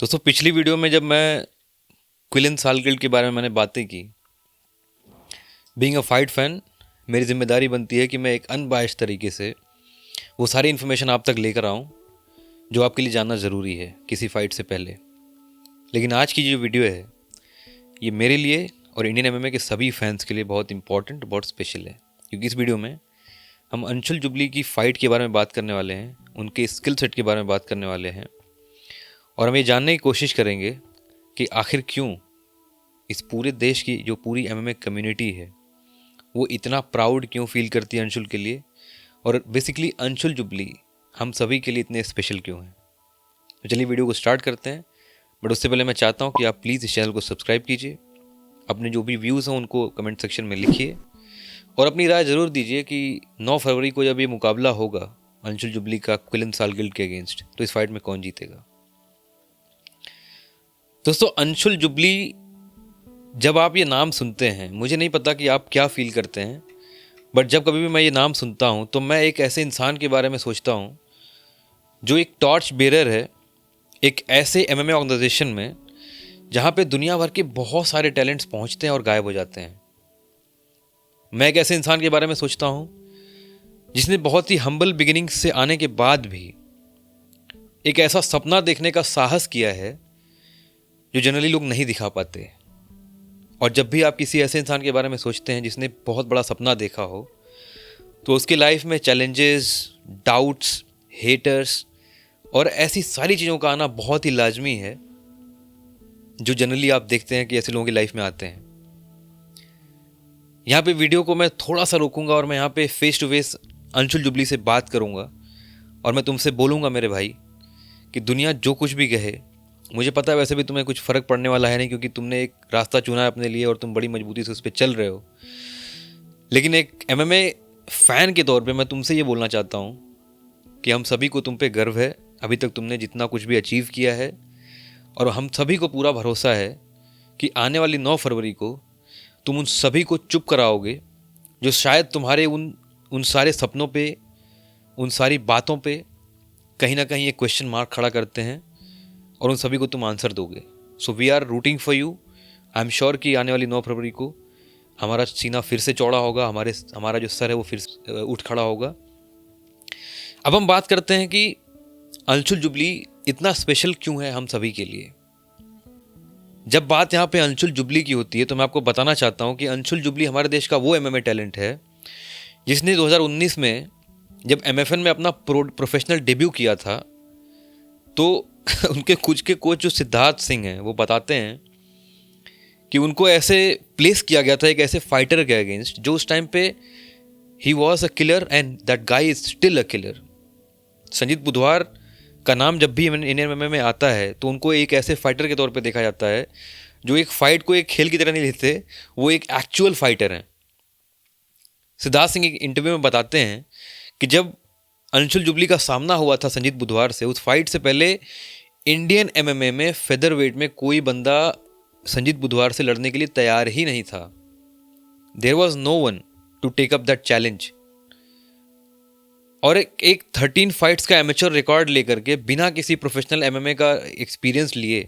दोस्तों पिछली वीडियो में जब मैं क्विलिन सालगिल के बारे में मैंने बातें की, बीइंग अ फाइट फैन मेरी जिम्मेदारी बनती है कि मैं एक अनबायस्ड तरीके से वो सारी इन्फॉर्मेशन आप तक लेकर आऊँ जो आपके लिए जानना ज़रूरी है किसी फाइट से पहले। लेकिन आज की जो वीडियो है ये मेरे लिए और इंडियन एमएमए के सभी फैंस के लिए बहुत इंपॉर्टेंट, बहुत स्पेशल है, क्योंकि इस वीडियो में हम अंशुल जुबली की फ़ाइट के बारे में बात करने वाले हैं, उनके स्किल सेट के बारे में बात करने वाले हैं और हम ये जानने की कोशिश करेंगे कि आखिर क्यों इस पूरे देश की जो पूरी एमएमए कम्युनिटी है वो इतना प्राउड क्यों फील करती है अंशुल के लिए, और बेसिकली अंशुल जुबली हम सभी के लिए इतने स्पेशल क्यों हैं। तो चलिए वीडियो को स्टार्ट करते हैं। बट उससे पहले मैं चाहता हूँ कि आप प्लीज़ इस चैनल को सब्सक्राइब कीजिए, अपने जो भी व्यूज़ हैं उनको कमेंट सेक्शन में लिखिए और अपनी राय ज़रूर दीजिए कि 9 फरवरी को जब ये मुकाबला होगा अंशुल जुबली का क्विलिन सालगिल के अगेंस्ट, तो इस फाइट में कौन जीतेगा। दोस्तों अंशुल जुबली, जब आप ये नाम सुनते हैं, मुझे नहीं पता कि आप क्या फील करते हैं, बट जब कभी भी मैं ये नाम सुनता हूँ तो मैं एक ऐसे इंसान के बारे में सोचता हूँ जो एक टॉर्च बेरर है एक ऐसे एमएमए ऑर्गेनाइजेशन में जहाँ पे दुनिया भर के बहुत सारे टैलेंट्स पहुँचते हैं और गायब हो जाते हैं। मैं एक ऐसे इंसान के बारे में सोचता हूँ जिसने बहुत ही हम्बल बिगिनिंग से आने के बाद भी एक ऐसा सपना देखने का साहस किया है जो जनरली लोग नहीं दिखा पाते। और जब भी आप किसी ऐसे इंसान के बारे में सोचते हैं जिसने बहुत बड़ा सपना देखा हो, तो उसकी लाइफ में चैलेंजेस, डाउट्स, हेटर्स और ऐसी सारी चीज़ों का आना बहुत ही लाजमी है जो जनरली आप देखते हैं कि ऐसे लोगों की लाइफ में आते हैं। यहाँ पे वीडियो को मैं थोड़ा सा रोकूंगा और मैं यहाँ पे face to face Anshul Jubli से बात करूँगा और मैं तुमसे बोलूँगा मेरे भाई कि दुनिया जो कुछ भी कहे, मुझे पता है वैसे भी तुम्हें कुछ फ़र्क पड़ने वाला है नहीं, क्योंकि तुमने एक रास्ता चुना है अपने लिए और तुम बड़ी मजबूती से उस पर चल रहे हो। लेकिन एक एमएमए फ़ैन के तौर पे मैं तुमसे ये बोलना चाहता हूँ कि हम सभी को तुम पे गर्व है, अभी तक तुमने जितना कुछ भी अचीव किया है, और हम सभी को पूरा भरोसा है कि आने वाली 9 फरवरी को तुम उन सभी को चुप कराओगे जो शायद तुम्हारे उन सारे सपनों पे, उन सारी बातों पे कहीं ना कहीं एक क्वेश्चन मार्क खड़ा करते हैं, और उन सभी को तुम आंसर दोगे। So we are rooting for you. I am sure कि आने वाली 9 फरवरी को हमारा सीना फिर से चौड़ा होगा, हमारा जो सर है वो फिर उठ खड़ा होगा। अब हम बात करते हैं कि अंशुल जुबली इतना स्पेशल क्यों है हम सभी के लिए। जब बात यहाँ पे अंशुल जुबली की होती है तो मैं आपको बताना चाहता हूँ कि अंशुल जुबली हमारे देश का वो एमएमए टैलेंट है जिसने 2019 में जब एमएफएन में अपना प्रोफेशनल डेब्यू किया था, तो उनके कुछ के कोच जो सिद्धार्थ सिंह हैं वो बताते हैं कि उनको ऐसे प्लेस किया गया था एक ऐसे फाइटर के अगेंस्ट जो उस टाइम पे he was a killer and that guy is still a killer. Sanjeet बुधवार का नाम जब भी इंडियन एमएमए में आता है तो उनको एक ऐसे फाइटर के तौर पे देखा जाता है जो एक फाइट को एक खेल की तरह नहीं लेते, वो एक एक्चुअल फाइटर हैं। सिद्धार्थ सिंह एक इंटरव्यू में बताते हैं कि जब अंशुल जुबली का सामना हुआ था संजीत बुधवार से, उस फाइट से पहले इंडियन एमएमए में फेदर वेट में कोई बंदा संजीत बुधवार से लड़ने के लिए तैयार ही नहीं था। There was no one to take up that challenge. और एक 13 फाइट्स का एमेच्योर रिकॉर्ड लेकर के बिना किसी प्रोफेशनल एमएमए का एक्सपीरियंस लिए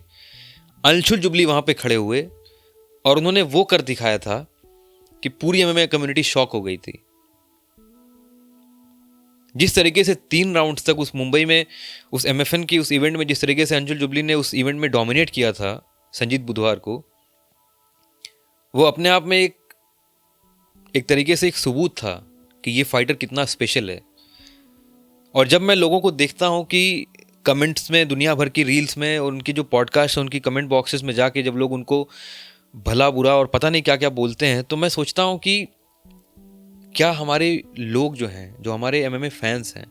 अंशुल जुबली वहाँ पे खड़े हुए और उन्होंने वो कर दिखाया था कि पूरी एमएमए कम्युनिटी शॉक हो गई थी। जिस तरीके से 3 राउंड्स तक उस मुंबई में उस एमएफएन की उस इवेंट में जिस तरीके से अंशुल जुबली ने उस इवेंट में डोमिनेट किया था संजीत बुधवार को, वो अपने आप में एक तरीके से एक सबूत था कि ये फाइटर कितना स्पेशल है। और जब मैं लोगों को देखता हूँ कि कमेंट्स में, दुनिया भर की रील्स में और उनकी जो पॉडकास्ट है उनकी कमेंट बॉक्सेस में जाके जब लोग उनको भला बुरा और पता नहीं क्या क्या बोलते हैं, तो मैं सोचता हूँ कि क्या हमारे लोग जो हैं, जो हमारे एमएमए फैंस हैं,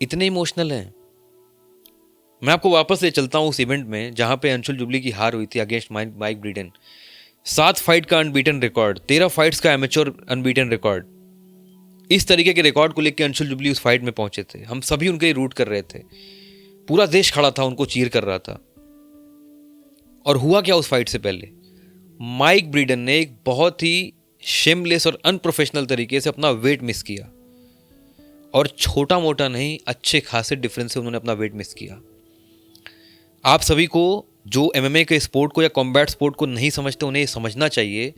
इतने इमोशनल हैं। मैं आपको वापस ले चलता हूँ उस इवेंट में जहाँ पे अंशुल जुबली की हार हुई थी अगेंस्ट माइक ब्रीडन। 7 फाइट का अनबीटन रिकॉर्ड, 13 फाइट्स का एमेच्योर अनबीटन रिकॉर्ड। इस तरीके के रिकॉर्ड को लेकर अंशुल जुबली उस फाइट में पहुंचे थे। हम सभी उनके रूट कर रहे थे, पूरा देश खड़ा था, उनको चीयर कर रहा था। और हुआ क्या उस फाइट से पहले, माइक ब्रीडन ने एक बहुत ही शेमलेस और अनप्रोफेशनल तरीके से अपना वेट मिस किया, और छोटा मोटा नहीं, अच्छे खासे डिफरेंस से उन्होंने अपना वेट मिस किया। आप सभी को जो एमएमए के स्पोर्ट को या कॉम्बैट स्पोर्ट को नहीं समझते उन्हें समझना चाहिए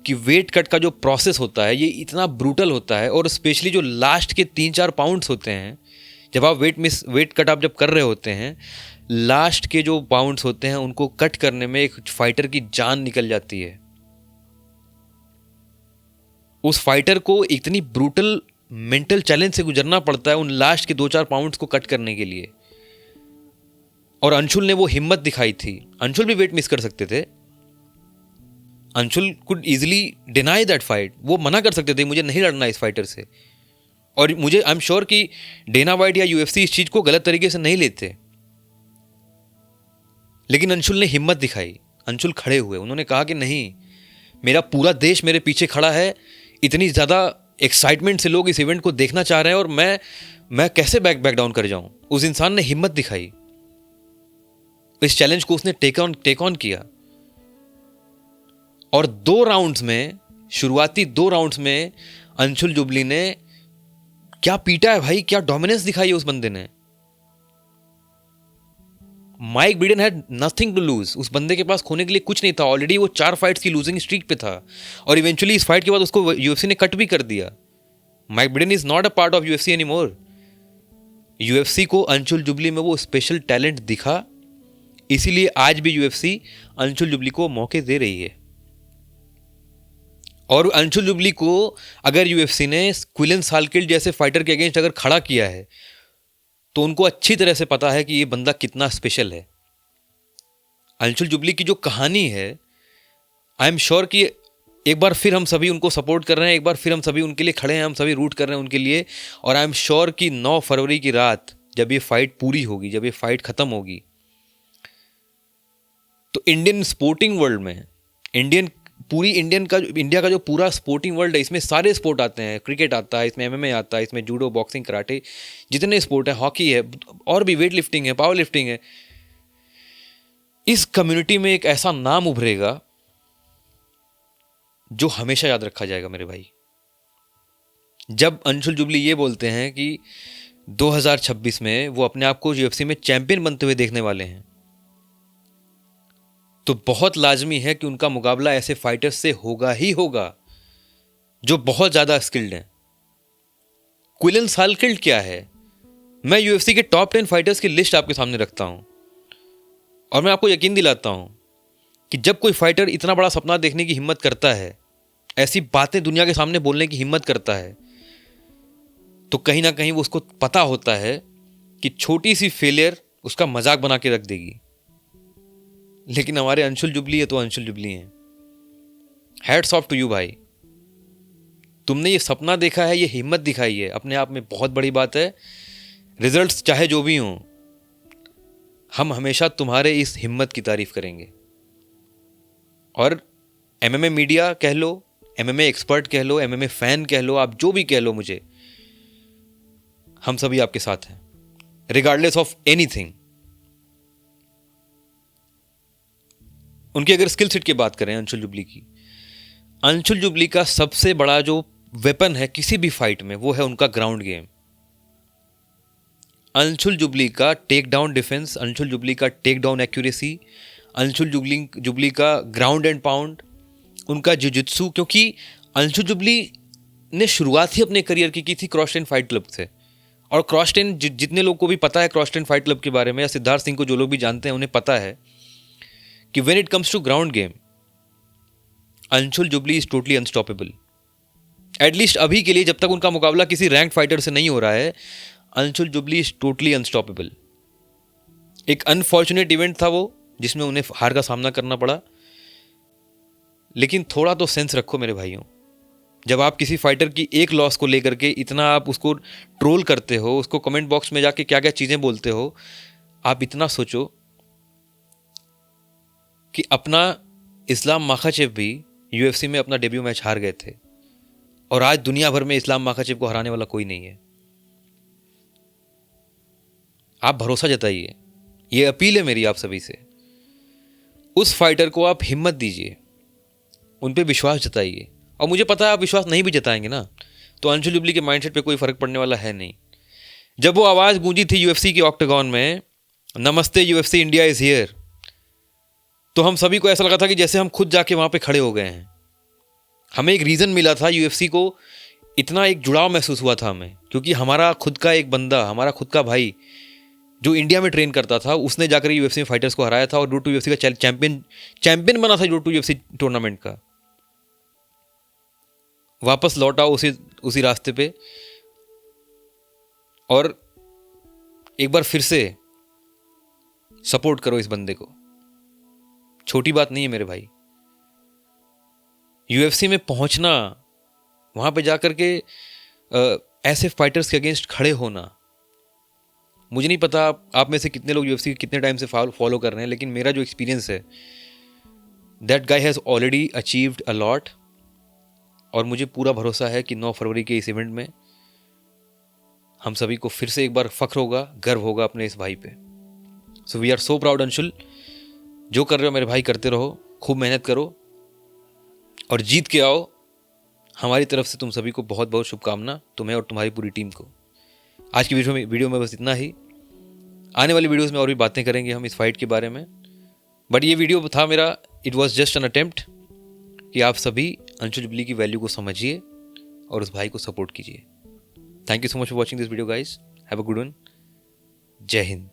कि वेट कट का जो प्रोसेस होता है ये इतना ब्रूटल होता है, और स्पेशली जो लास्ट के 3-4 पाउंड्स होते हैं, जब आप वेट कट आप जब कर रहे होते हैं, लास्ट के जो पाउंड्स होते हैं उनको कट करने में एक फाइटर की जान निकल जाती है। उस फाइटर को इतनी ब्रूटल मेंटल चैलेंज से गुजरना पड़ता है उन लास्ट के 2-4 पाउंड्स को कट करने के लिए। और अंशुल ने वो हिम्मत दिखाई थी। अंशुल भी वेट मिस कर सकते थे, Anshul could easily deny that fight, वो मना कर सकते थे मुझे नहीं लड़ना इस फाइटर से। और मुझे आई एम श्योर कि डेना वाइट या यूएफसी इस चीज को गलत तरीके से नहीं लेते, लेकिन अंशुल ने हिम्मत दिखाई। अंशुल खड़े हुए, उन्होंने कहा कि नहीं, मेरा पूरा देश मेरे पीछे खड़ा है, इतनी ज़्यादा एक्साइटमेंट से लोग इस इवेंट को देखना चाह रहे हैं और मैं कैसे बैक डाउन कर जाऊं। उस इंसान ने हिम्मत दिखाई, इस चैलेंज को उसने टेक ऑन किया। और 2 राउंड्स में, शुरुआती 2 राउंड्स में अंशुल जुबली ने क्या पीटा है भाई, क्या डोमिनेंस दिखाई है उस बंदे ने। Mike Breeden had nothing to lose, उस बंदे के पास खोने के लिए कुछ नहीं था। ऑलरेडी वो 4 फाइट्स की लूजिंग स्ट्रीक पे था और इवेंचुअली इस फाइट के बाद उसको यूएफसी ने कट भी कर दिया। Mike Breeden is not a part of UFC anymore. UFC को अंशुल जुबली में वो स्पेशल टैलेंट दिखा, इसीलिए आज भी यूएफसी अंशुल जुबली को मौके दे रही है। और अंशुल जुबली को अगर यूएफसी ने क्विलन सालकिल जैसे फाइटर के अगेंस्ट अगर खड़ा किया है तो उनको अच्छी तरह से पता है कि ये बंदा कितना स्पेशल है। अंशुल जुबली की जो कहानी है, आई एम श्योर कि एक बार फिर हम सभी उनको सपोर्ट कर रहे हैं, एक बार फिर हम सभी उनके लिए खड़े हैं, हम सभी रूट कर रहे हैं उनके लिए। और आई एम श्योर कि 9 फरवरी की रात जब ये फाइट पूरी होगी, जब ये फाइट खत्म होगी, तो इंडियन स्पोर्टिंग वर्ल्ड में, इंडिया का जो पूरा स्पोर्टिंग वर्ल्ड है, इसमें सारे स्पोर्ट आते हैं। क्रिकेट आता है, इसमें एमएमए आता है, इसमें जूडो, बॉक्सिंग, कराटे, जितने स्पोर्ट है, हॉकी है, और भी वेट लिफ्टिंग है, पावर लिफ्टिंग है। इस कम्युनिटी में एक ऐसा नाम उभरेगा जो हमेशा याद रखा जाएगा मेरे भाई। जब अंशुल जुबली ये बोलते हैं कि 2026 में वो अपने आप को यूएफसी में चैंपियन बनते हुए देखने वाले हैं, तो बहुत लाजमी है कि उनका मुकाबला ऐसे फाइटर्स से होगा ही होगा जो बहुत ज्यादा स्किल्ड हैं। क्विलन सालकिल क्या है? मैं यूएफसी के टॉप 10 फाइटर्स की लिस्ट आपके सामने रखता हूं और मैं आपको यकीन दिलाता हूं कि जब कोई फाइटर इतना बड़ा सपना देखने की हिम्मत करता है, ऐसी बातें दुनिया के सामने बोलने की हिम्मत करता है, तो कहीं ना कहीं वो उसको पता होता है कि छोटी सी फेलियर उसका मजाक बना के रख देगी। लेकिन हमारे अंशुल जुबली है तो अंशुल जुबली हैं। हैट्स ऑफ टू यू भाई, तुमने ये सपना देखा है, ये हिम्मत दिखाई है, अपने आप में बहुत बड़ी बात है। रिजल्ट्स चाहे जो भी हों, हम हमेशा तुम्हारे इस हिम्मत की तारीफ करेंगे। और एमएमए मीडिया कह लो, एमएमए एक्सपर्ट कह लो, एमएमए फैन कह लो, आप जो भी कह लो मुझे, हम सभी आपके साथ हैं रिगार्डलेस ऑफ एनीथिंग। उनकी अगर स्किल सेट की बात करें अंशुल जुबली की, अंशुल जुबली का सबसे बड़ा जो वेपन है किसी भी फाइट में, वो है उनका ग्राउंड गेम। अंशुल जुबली का take down defence, Anshul Jubli का take down accuracy, Anshul Jubli का ग्राउंड एंड पाउंड, उनका जिजित्सु। क्योंकि अंशुल जुबली ने शुरुआत ही अपने करियर की थी क्रॉस ट्रेन फाइट क्लब से। और क्रॉस ट्रेन जितने लोग को भी पता है क्रॉस ट्रेन फाइट क्लब के बारे में, या सिद्धार्थ सिंह को जो लोग भी जानते हैं उन्हें पता है कि when it comes to ground game, Anshul Jubli is totally unstoppable. At least अभी के लिए, जब तक उनका मुकाबला किसी रैंक फाइटर से नहीं हो रहा है, Anshul Jubli is totally unstoppable. एक अनफॉर्चुनेट इवेंट था वो, जिसमें उन्हें हार का सामना करना पड़ा, लेकिन थोड़ा तो सेंस रखो मेरे भाइयों। जब आप किसी फाइटर की एक लॉस को लेकर के इतना आप उसको ट्रोल करते हो, उसको कमेंट बॉक्स में जाके क्या क्या चीजें बोलते हो, आप इतना सोचो कि अपना इस्लाम माखाचेव भी यूएफसी में अपना डेब्यू मैच हार गए थे, और आज दुनिया भर में इस्लाम माखाचेव को हराने वाला कोई नहीं है। आप भरोसा जताइए, ये अपील है मेरी आप सभी से। उस फाइटर को आप हिम्मत दीजिए, उन पे विश्वास जताइए। और मुझे पता है आप विश्वास नहीं भी जताएंगे ना, तो अंशुल जुबली के माइंडसेट पे कोई फर्क पड़ने वाला है नहीं। जब वो आवाज़ गूंजी थी यूएफसी के ऑक्टागन में, नमस्ते यूएफसी इंडिया इज़ हियर। तो हम सभी को ऐसा लगा था कि जैसे हम खुद जाके वहाँ पे खड़े हो गए हैं। हमें एक रीज़न मिला था, यूएफसी को इतना एक जुड़ाव महसूस हुआ था हमें, क्योंकि हमारा खुद का एक बंदा, हमारा खुद का भाई जो इंडिया में ट्रेन करता था, उसने जाकर यूएफसी में फाइटर्स को हराया था और रोड टू यूएफसी का चैंपियन बना था रोड टू यूएफसी टूर्नामेंट का। वापस लौट आओ उसी रास्ते पे और एक बार फिर से सपोर्ट करो इस बंदे को। छोटी बात नहीं है मेरे भाई। यूएफसी में पहुंचना, वहां पे जाकर के ऐसे फाइटर्स के अगेंस्ट खड़े होना, मुझे नहीं पता आप में से कितने लोग यूएफसी कितने टाइम से फॉलो कर रहे हैं, लेकिन मेरा जो एक्सपीरियंस है, that guy has already achieved a lot. और मुझे पूरा भरोसा है कि 9 फरवरी के इस इवेंट में हम सभी को फिर से एक बार फख्र होगा, गर्व होगा अपने इस भाई पे। So we are so proud Anshul. जो कर रहे हो मेरे भाई करते रहो, खूब मेहनत करो और जीत के आओ। हमारी तरफ से तुम सभी को बहुत बहुत शुभकामना, तुम्हें और तुम्हारी पूरी टीम को। आज की वीडियो में बस इतना ही। आने वाली वीडियोस में और भी बातें करेंगे हम इस फाइट के बारे में, बट ये वीडियो था मेरा, it was just an attempt कि आप सभी अंशुल जुबली की वैल्यू को समझिए और उस भाई को सपोर्ट कीजिए। Thank you so much for watching this video guys. Have a good one. जय हिंद।